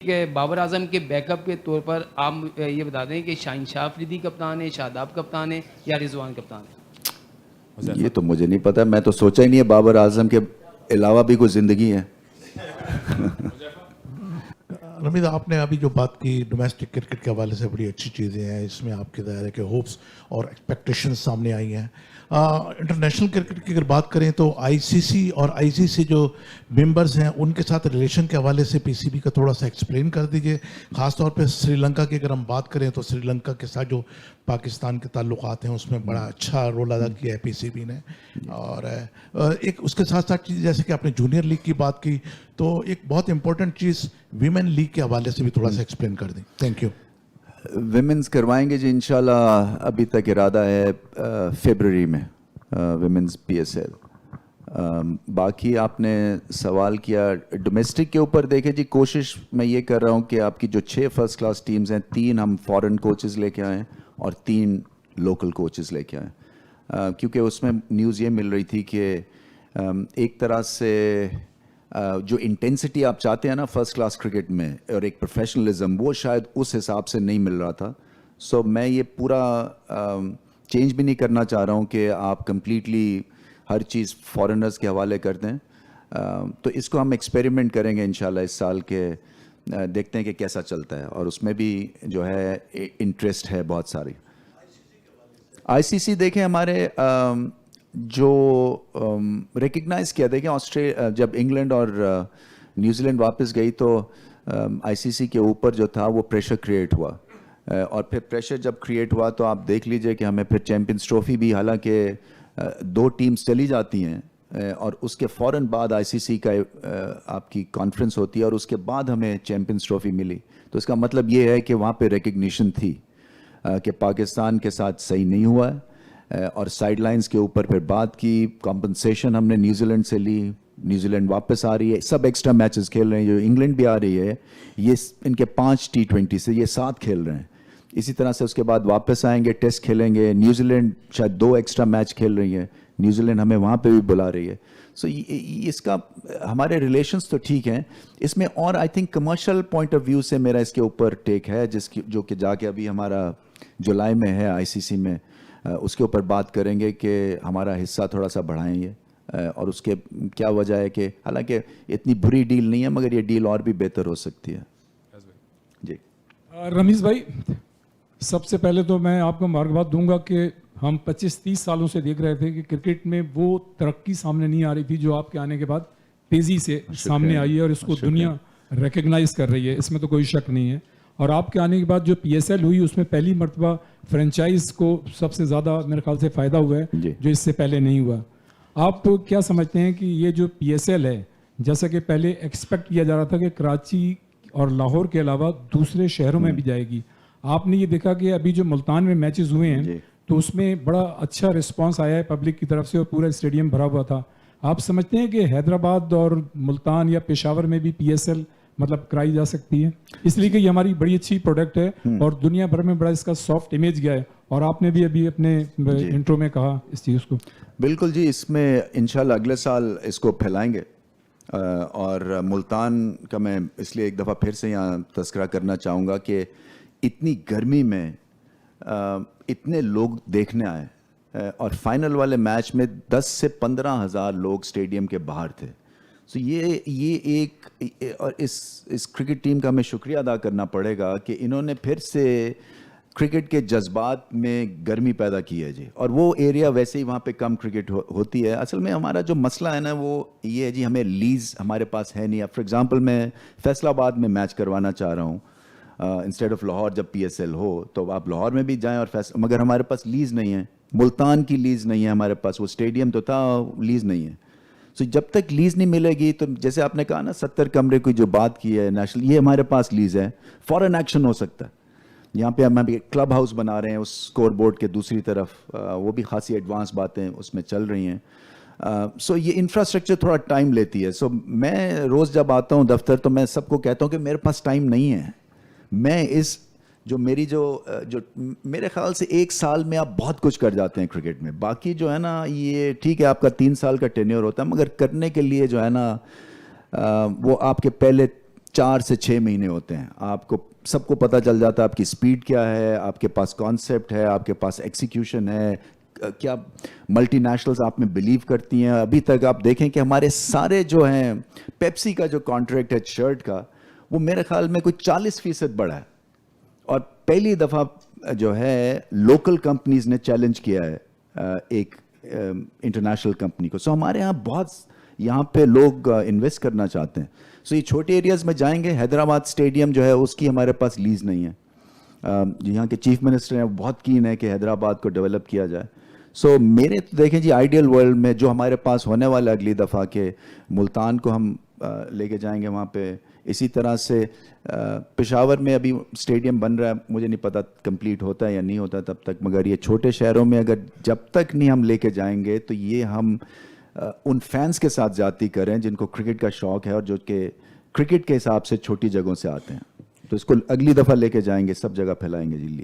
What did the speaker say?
کہ بابر اعظم کے back up کے طور پر آپ یہ بتا دیں کہ شاہین شاہ افریدی کپتان ہے, شاداب کپتان ہے یا رضوان کپتان ہے؟ یہ تو مجھے نہیں پتا, میں تو سوچا ہی نہیں ہے بابر اعظم کے علاوہ بھی کوئی زندگی ہے. رمیز, آپ نے ابھی جو بات کی ڈومیسٹک کرکٹ کے حوالے سے بڑی اچھی چیزیں ہیں, اس میں آپ کے ظاہر ہے کہ ہوپس اور ایکسپیکٹیشنز سامنے آئی ہیں. انٹرنیشنل کرکٹ کی اگر بات کریں تو آئی سی سی اور آئی سی سی جو ممبرز ہیں ان کے ساتھ ریلیشن کے حوالے سے پی سی بی کا تھوڑا سا ایکسپلین کر دیجئے. خاص طور پہ سری لنکا کی اگر ہم بات کریں تو سری لنکا کے ساتھ جو پاکستان کے تعلقات ہیں اس میں بڑا اچھا رول ادا کیا ہے پی سی بی نے. اور ایک اس کے ساتھ ساتھ چیز جیسے کہ آپ نے جونیئر لیگ کی بات کی, تو ایک بہت امپورٹنٹ چیز ویمن لیگ کے حوالے سے بھی تھوڑا سا ایکسپلین کر دیں. Thank you. ویمنز کروائیں گے جی انشاءاللہ, ابھی تک ارادہ ہے فیبرری میں ویمنز پی ایس ایل. باقی آپ نے سوال کیا ڈومیسٹک کے اوپر, دیکھیں جی کوشش میں یہ کر رہا ہوں کہ آپ کی جو 6 فرسٹ کلاس ٹیمز ہیں 3 ہم فورن کوچز لے کے آئیں اور 3 لوکل کوچز لے کے آئیں, کیونکہ اس میں نیوز یہ مل رہی تھی کہ ایک طرح سے جو انٹینسٹی آپ چاہتے ہیں نا فرسٹ کلاس کرکٹ میں اور ایک پروفیشنلزم, وہ شاید اس حساب سے نہیں مل رہا تھا. سو میں یہ پورا چینج بھی نہیں کرنا چاہ رہا ہوں کہ آپ کمپلیٹلی ہر چیز فارنرز کے حوالے کر دیں. تو اس کو ہم ایکسپیریمنٹ کریں گے انشاءاللہ اس سال کے, دیکھتے ہیں کہ کیسا چلتا ہے, اور اس میں بھی جو ہے انٹرسٹ ہے بہت ساری. آئی سی سی دیکھیں ہمارے جو ریکگنائز کیا, دیکھیں جب انگلینڈ اور نیوزی لینڈ واپس گئی تو آئی سی سی کے اوپر جو تھا وہ پریشر کریٹ ہوا, اور پھر پریشر جب کریٹ ہوا تو آپ دیکھ لیجئے کہ ہمیں پھر چیمپئنز ٹرافی بھی, حالانکہ 2 ٹیمز چلی جاتی ہیں اور اس کے فوراً بعد آئی سی سی کا آپ کی کانفرنس ہوتی ہے اور اس کے بعد ہمیں چیمپئنز ٹرافی ملی. تو اس کا مطلب یہ ہے کہ وہاں پہ ریکگنیشن تھی کہ پاکستان کے ساتھ صحیح نہیں ہوا ہے, اور سائیڈ لائنز کے اوپر پھر بات کی. کمپنسیشن ہم نے نیوزی لینڈ سے لی, نیوزی لینڈ واپس آ رہی ہے, سب ایکسٹرا میچز کھیل رہے ہیں. جو انگلینڈ بھی آ رہی ہے یہ ان کے 5 T20 سے یہ 7 کھیل رہے ہیں. اسی طرح سے اس کے بعد واپس آئیں گے, ٹیسٹ کھیلیں گے. نیوزی لینڈ شاید 2 ایکسٹرا میچ کھیل رہی ہے, نیوزی لینڈ ہمیں وہاں پہ بھی بلا رہی ہے. سو اس کا ہمارے ریلیشنز تو ٹھیک ہیں اس میں, اور I think commercial point of view سے میرا اس کے اوپر ٹیک ہے جو کہ جا کے ابھی ہمارا جولائی میں ہے آئی سی سی میں, اس کے اوپر بات کریں گے کہ ہمارا حصہ تھوڑا سا بڑھائیں یہ, اور اس کے کیا وجہ ہے کہ حالانکہ اتنی بری ڈیل نہیں ہے مگر یہ ڈیل اور بھی بہتر ہو سکتی ہے. جی رمیز بھائی, سب سے پہلے تو میں آپ کو مبارکباد دوں گا کہ ہم 25-30 سالوں سے دیکھ رہے تھے کہ کرکٹ میں وہ ترقی سامنے نہیں آ رہی تھی جو آپ کے آنے کے بعد تیزی سے سامنے آئی ہے, اور اس کو دنیا ریکگنائز کر رہی ہے, اس میں تو کوئی شک نہیں ہے. اور آپ کے آنے کے بعد جو پی ایس ایل ہوئی اس میں پہلی مرتبہ فرنچائز کو سب سے زیادہ میرے خیال سے فائدہ ہوا ہے جو اس سے پہلے نہیں ہوا. آپ کیا سمجھتے ہیں کہ یہ جو پی ایس ایل ہے, جیسا کہ پہلے ایکسپیکٹ کیا جا رہا تھا کہ کراچی اور لاہور کے علاوہ دوسرے شہروں میں بھی جائے گی, آپ نے یہ دیکھا کہ ابھی جو ملتان میں میچز ہوئے ہیں تو اس میں بڑا اچھا رسپانس آیا ہے پبلک کی طرف سے اور پورا اسٹیڈیم بھرا ہوا تھا. آپ سمجھتے ہیں کہ حیدرآباد اور ملتان یا پشاور میں بھی پی ایس ایل مطلب کرائی جا سکتی ہے, اس لیے کہ یہ ہماری بڑی اچھی پروڈکٹ ہے اور دنیا بھر میں بڑا اس کا سافٹ امیج گیا ہے, اور آپ نے بھی ابھی اپنے انٹرو میں کہا اس چیز کو. بالکل جی, اس میں انشاءاللہ اگلے سال اس کو پھیلائیں گے. اور ملتان کا میں اس لیے ایک دفعہ پھر سے یہاں تذکرہ کرنا چاہوں گا کہ اتنی گرمی میں اتنے لوگ دیکھنے آئے, اور فائنل والے میچ میں 10 سے 15 ہزار لوگ اسٹیڈیم کے باہر تھے. سو یہ ایک, اور اس کرکٹ ٹیم کا ہمیں شکریہ ادا کرنا پڑے گا کہ انہوں نے پھر سے کرکٹ کے جذبات میں گرمی پیدا کی ہے جی. اور وہ ایریا ویسے ہی وہاں پہ کم کرکٹ ہوتی ہے. اصل میں ہمارا جو مسئلہ ہے نا وہ یہ ہے جی, ہمیں لیز ہمارے پاس ہے نہیں. اب فار ایگزامپل میں فیصل آباد میں میچ کروانا چاہ رہا ہوں انسٹیڈ آف لاہور, جب پی ایس ایل ہو تو آپ لاہور میں بھی جائیں, اور مگر ہمارے پاس لیز نہیں ہے. ملتان کی لیز نہیں ہے ہمارے پاس, وہ اسٹیڈیم تو تھا, لیز نہیں ہے. سو جب تک لیز نہیں ملے گی تو جیسے آپ نے کہا نا 70 کمرے کی جو بات کی ہے نیشنل, یہ ہمارے پاس لیز ہے, فورن ایکشن ہو سکتا ہے. یہاں پہ ہم ابھی کلب ہاؤس بنا رہے ہیں اس اسکور بورڈ کے دوسری طرف, وہ بھی خاصی ایڈوانس باتیں اس میں چل رہی ہیں. سو یہ انفراسٹرکچر تھوڑا ٹائم لیتی ہے. سو میں روز جب آتا ہوں دفتر تو میں سب کو کہتا ہوں کہ میرے پاس ٹائم نہیں ہے. میں جو میرے خیال سے 1 سال میں آپ بہت کچھ کر جاتے ہیں کرکٹ میں. باقی جو ہے نا یہ ٹھیک ہے آپ کا 3 سال کا ٹینیور ہوتا ہے, مگر کرنے کے لیے جو ہے نا وہ آپ کے پہلے 4 سے 6 مہینے ہوتے ہیں. آپ کو سب کو پتہ چل جاتا ہے آپ کی سپیڈ کیا ہے, آپ کے پاس کانسیپٹ ہے, آپ کے پاس ایکسیکیوشن ہے, کیا ملٹی نیشنلز آپ میں بلیو کرتی ہیں. ابھی تک آپ دیکھیں کہ ہمارے سارے جو ہیں, پیپسی کا جو کانٹریکٹ ہے شرٹ کا, وہ میرے خیال میں کوئی 40% بڑھا ہے, اور پہلی دفعہ جو ہے لوکل کمپنیز نے چیلنج کیا ہے ایک انٹرنیشنل کمپنی کو. سو ہمارے یہاں بہت یہاں پہ لوگ انویسٹ کرنا چاہتے ہیں. سو یہ چھوٹے ایریاز میں جائیں گے. حیدرآباد اسٹیڈیم جو ہے اس کی ہمارے پاس لیز نہیں ہے. یہاں کے چیف منسٹر ہیں وہ بہت کین ہے کہ حیدرآباد کو ڈیولپ کیا جائے. سو میرے تو دیکھیں جی آئیڈیل ورلڈ میں جو ہمارے پاس ہونے والا اگلی دفعہ کہ ملتان کو ہم لے کے جائیں گے وہاں پہ. اسی طرح سے پشاور میں ابھی اسٹیڈیم بن رہا ہے, مجھے نہیں پتا کمپلیٹ ہوتا ہے یا نہیں ہوتا تب تک, مگر یہ چھوٹے شہروں میں اگر جب تک نہیں ہم لے کے جائیں گے تو یہ ہم ان فینس کے ساتھ زیادتی کریں جن کو کرکٹ کا شوق ہے اور جو کہ کرکٹ کے حساب سے چھوٹی جگہوں سے آتے ہیں. تو اس کو اگلی دفعہ لے کے جائیں گے, سب جگہ پھیلائیں گے. جی